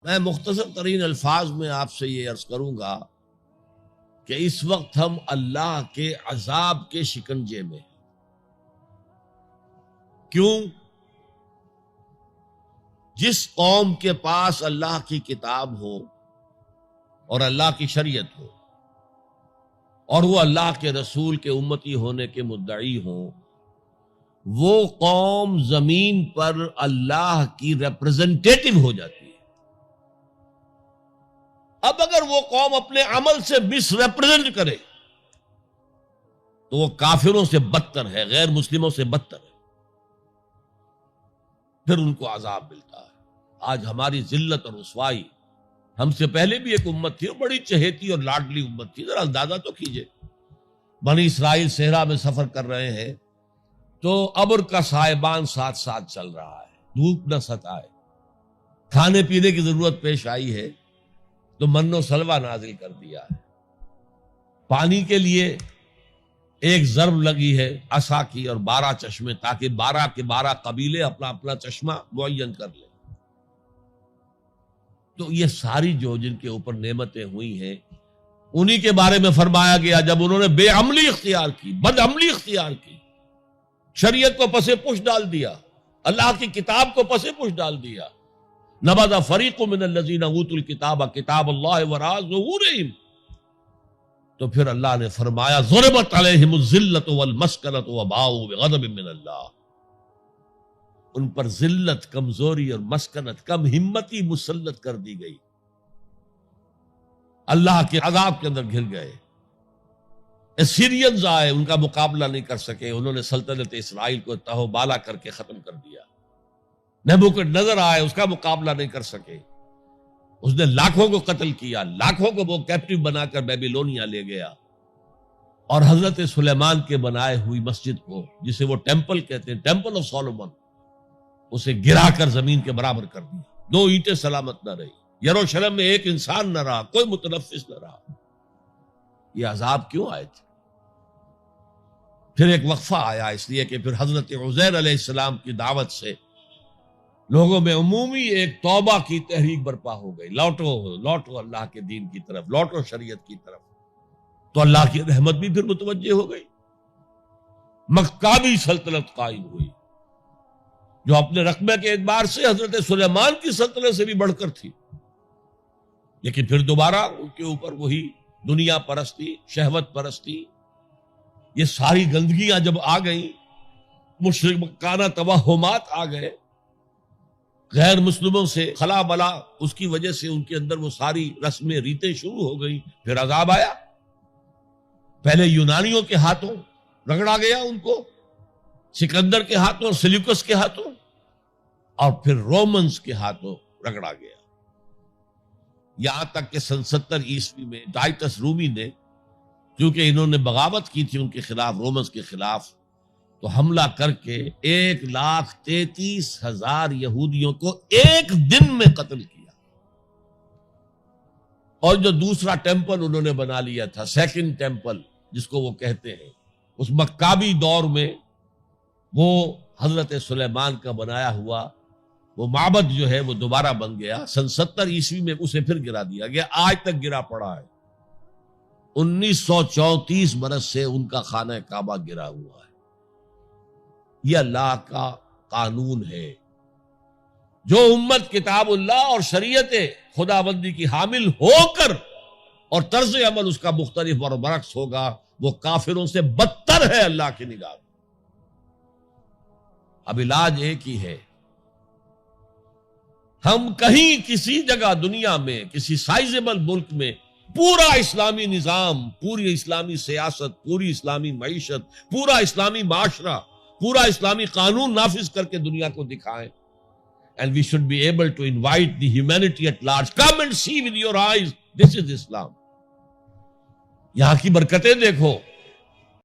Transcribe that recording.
میں مختصر ترین الفاظ میں آپ سے یہ عرض کروں گا کہ اس وقت ہم اللہ کے عذاب کے شکنجے میں ہیں۔ کیوں؟ جس قوم کے پاس اللہ کی کتاب ہو اور اللہ کی شریعت ہو اور وہ اللہ کے رسول کے امتی ہونے کے مدعی ہوں، وہ قوم زمین پر اللہ کی ریپرزنٹیٹو ہو جاتی ہے۔ اب اگر وہ قوم اپنے عمل سے مس ریپرزینٹ کرے تو وہ کافروں سے بدتر ہے، غیر مسلموں سے بدتر ہے، پھر ان کو عذاب ملتا ہے۔ آج ہماری ذلت اور رسوائی، ہم سے پہلے بھی ایک امت تھی اور بڑی چہیتی اور لاڈلی امت تھی، ذرا اندازہ تو کیجئے، بنی اسرائیل صحرا میں سفر کر رہے ہیں تو ابر کا سائبان ساتھ ساتھ چل رہا ہے، دھوپ نہ ستائے، کھانے پینے کی ضرورت پیش آئی ہے تو من و سلوہ نازل کر دیا ہے، پانی کے لیے ایک ضرب لگی ہے عصا کی اور 12 چشمے، تاکہ 12 کے 12 قبیلے اپنا اپنا چشمہ معین کر لیں۔ تو یہ ساری جو جن کے اوپر نعمتیں ہوئی ہیں، انہی کے بارے میں فرمایا گیا جب انہوں نے بے عملی اختیار کی، بد عملی اختیار کی، شریعت کو پس پش ڈال دیا، اللہ کی کتاب کو پس پش ڈال دیا، نبذ فریق من الذین اوتوا الکتاب کتاب اللہ وراء ظہورہم، تو پھر اللہ نے فرمایا ضربت علیہم الذلۃ والمسکنۃ وباؤوا بغضب من اللہ، ان پر ذلت، کمزوری اور مسکنت، کم ہمتی مسلط کر دی گئی، اللہ کے عذاب کے اندر گر گئے۔ اسیرینز آئے، ان کا مقابلہ نہیں کر سکے، انہوں نے سلطنت اسرائیل کو تہو بالا کر کے ختم کر دیا۔ نبوکدنضر آئے، اس کا مقابلہ نہیں کر سکے، اس نے لاکھوں کو قتل کیا، لاکھوں کو وہ کیپٹیو بنا کر بیبیلونیا لے گیا، اور حضرت سلیمان کے بنائے ہوئی مسجد کو، جسے وہ ٹیمپل کہتے ہیں، ٹیمپل آف سولومن، اسے گرا کر زمین کے برابر کر دیا، 2 اینٹیں سلامت نہ رہی، یروشلم میں ایک انسان نہ رہا، کوئی متنفس نہ رہا۔ یہ عذاب کیوں آئے تھے؟ پھر ایک وقفہ آیا، اس لیے کہ پھر حضرت عزیر علیہ السلام کی دعوت سے لوگوں میں عمومی ایک توبہ کی تحریک برپا ہو گئی، لوٹو اللہ کے دین کی طرف، لوٹو شریعت کی طرف، تو اللہ کی رحمت بھی پھر متوجہ ہو گئی، مکابی سلطنت قائم ہوئی، جو اپنے رقبے کے اعتبار سے حضرت سلیمان کی سلطنت سے بھی بڑھ کر تھی، لیکن پھر دوبارہ ان کے اوپر وہی دنیا پرستی، شہوت پرستی، یہ ساری گندگیاں جب آ گئیں، مشرکانہ توہمات آ گئے، غیر مسلموں سے خلا بلا، اس کی وجہ سے ان کے اندر وہ ساری رسمیں ریتیں شروع ہو گئی، پھر عذاب آیا۔ پہلے یونانیوں کے ہاتھوں رگڑا گیا ان کو، سکندر کے ہاتھوں اور سیلیوکس کے ہاتھوں، اور پھر رومنز کے ہاتھوں رگڑا گیا، یہاں تک کہ سن 70 عیسوی میں ٹائٹس رومی نے، کیونکہ انہوں نے بغاوت کی تھی ان کے خلاف، رومنز کے خلاف، تو حملہ کر کے 1,33,000 یہودیوں کو ایک دن میں قتل کیا، اور جو دوسرا ٹیمپل انہوں نے بنا لیا تھا، سیکنڈ ٹیمپل جس کو وہ کہتے ہیں، اس مکابی دور میں وہ حضرت سلیمان کا بنایا ہوا وہ معبد جو ہے وہ دوبارہ بن گیا، سن 70 عیسوی میں اسے پھر گرا دیا گیا، آج تک گرا پڑا ہے، 1934 برس سے ان کا خانہ کعبہ گرا ہوا ہے۔ یہ اللہ کا قانون ہے۔ جو امت کتاب اللہ اور شریعت خدا بندی کی حامل ہو کر اور طرز عمل اس کا مختلف اور برعکس ہوگا، وہ کافروں سے بدتر ہے اللہ کی نگاہ میں۔ اب علاج ایک ہی ہے، ہم کہیں کسی جگہ دنیا میں کسی سائزبل ملک میں پورا اسلامی نظام، پوری اسلامی سیاست، پوری اسلامی معیشت، پورا اسلامی معاشرہ، پورا اسلامی قانون نافذ کر کے دنیا کو دکھائیں، and we should be able to invite the humanity at large, come and see with your eyes, this is Islam۔ یہاں کی برکتیں دیکھو،